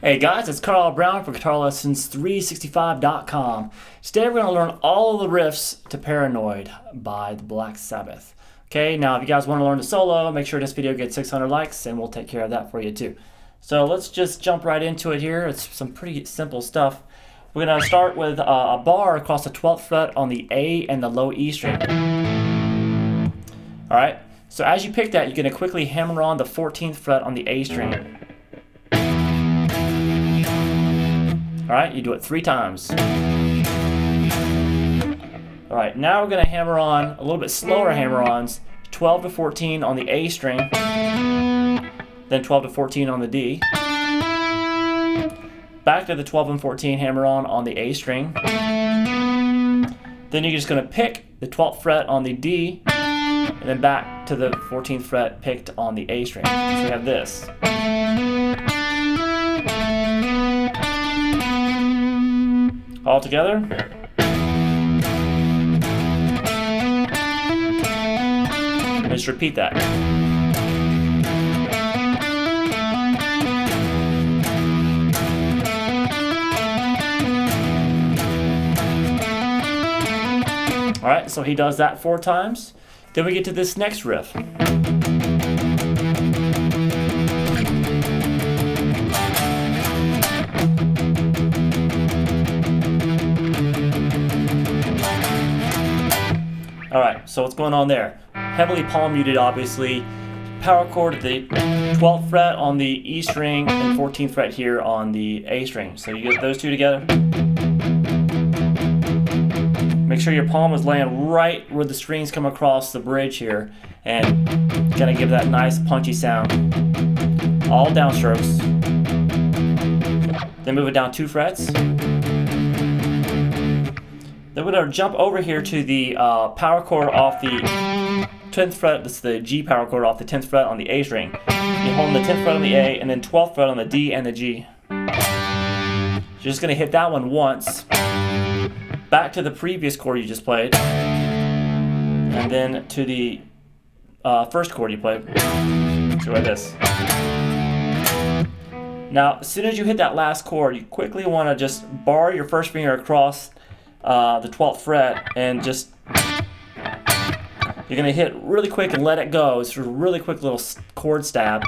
Hey guys, it's Carl Brown for GuitarLessons365.com. Today we're going to learn all of the riffs to Paranoid by the Black Sabbath. Okay, now if you guys want to learn the solo, make sure this video gets 600 likes and we'll take care of that for you too. So let's just jump right into it here. It's some pretty simple stuff. We're going to start with a bar across the 12th fret on the A and the low E string. Alright, so as you pick that, you're going to quickly hammer on the 14th fret on the A string. Alright, you do it 3 times. Alright, now we're going to hammer on, a little bit slower hammer-ons, 12 to 14 on the A string, then 12 to 14 on the D. Back to the 12 and 14 hammer-on on the A string. Then you're just going to pick the 12th fret on the D, and then back to the 14th fret picked on the A string. So we have this. All together. Let's repeat that. Alright, so he does that 4 times. Then we get to this next riff. Alright, so what's going on there? Heavily palm muted, obviously. Power chord at the 12th fret on the E string and 14th fret here on the A string. So you get those two together. Make sure your palm is laying right where the strings come across the bridge here, and gonna give that nice punchy sound. All downstrokes. Then move it down 2 frets. Then we're going to jump over here to the power chord off the 10th fret. This is the G power chord off the 10th fret on the A string. You're holding the 10th fret on the A and then 12th fret on the D and the G. You're just going to hit that one once. Back to the previous chord you just played. And then to the first chord you played. So like this. Now, as soon as you hit that last chord, you quickly want to just bar your first finger across the 12th fret and just you're gonna hit really quick and let it go. It's a really quick little chord stab.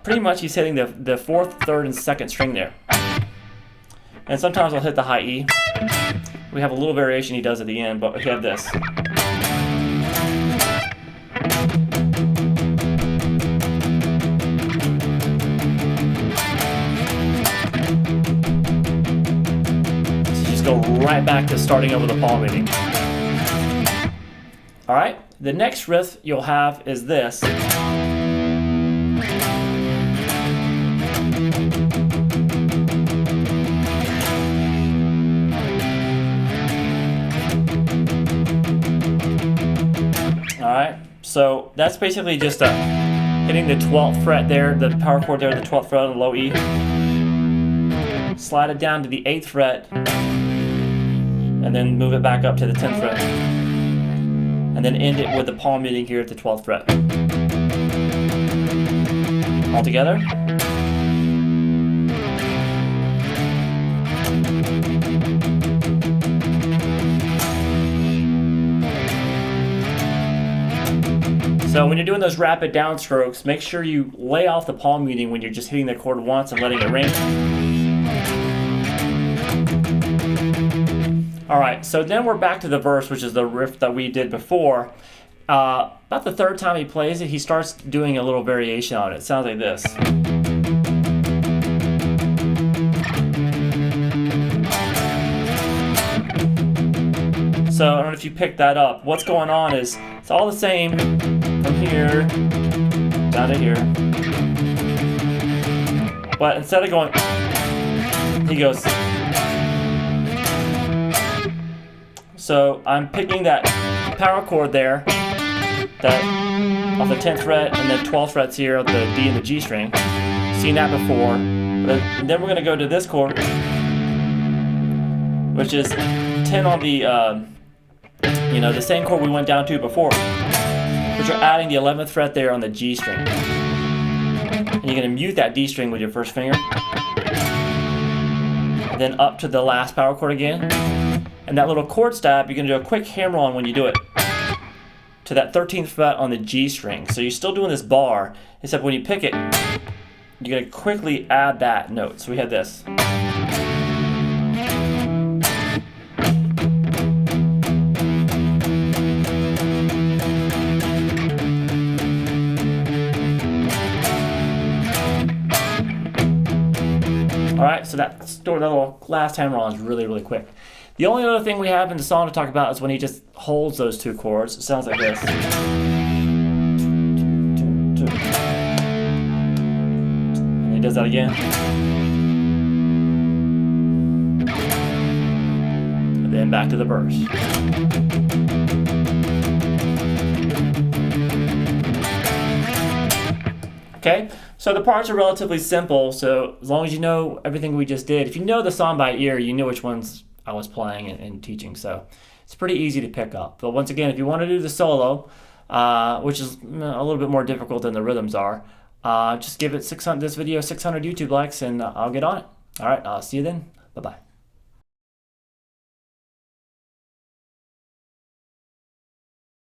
Pretty much he's hitting the 4th, 3rd, and 2nd string there. And sometimes I'll hit the high E. We have a little variation he does at the end, but we have this. Go right back to starting over the palm muting. Alright, the next riff you'll have is this. Alright, so that's basically just hitting the 12th fret there, the power chord there, the 12th fret on the low E. Slide it down to the 8th fret. And then move it back up to the 10th fret. And then end it with the palm muting here at the 12th fret. All together. So when you're doing those rapid downstrokes, make sure you lay off the palm muting when you're just hitting the chord once and letting it ring. Alright, so then we're back to the verse, which is the riff that we did before. About the 3rd time he plays it, he starts doing a little variation on it. It sounds like this. So I don't know if you picked that up. What's going on is, it's all the same from here down to here. But instead of going, he goes. So I'm picking that power chord there, that off the 10th fret, and then 12 frets here, the D and the G string. Seen that before. But then we're going to go to this chord, which is 10 on the, the same chord we went down to before. But you're adding the 11th fret there on the G string. And you're going to mute that D string with your first finger. And then up to the last power chord again. And that little chord stab, you're going to do a quick hammer on when you do it to that 13th fret on the G string. So you're still doing this bar, except when you pick it, you're going to quickly add that note. So we have this. Alright, so that little last hammer on is really, really quick. The only other thing we have in the song to talk about is when he just holds those two chords. It sounds like this. And he does that again. And then back to the verse. Okay, so the parts are relatively simple, so as long as you know everything we just did, if you know the song by ear, you know which ones I was playing and teaching, so it's pretty easy to pick up. But once again, if you want to do the solo, which is a little bit more difficult than the rhythms are, just give it this video 600 YouTube likes and I'll get on it. Alright, I'll see you then. Bye-bye.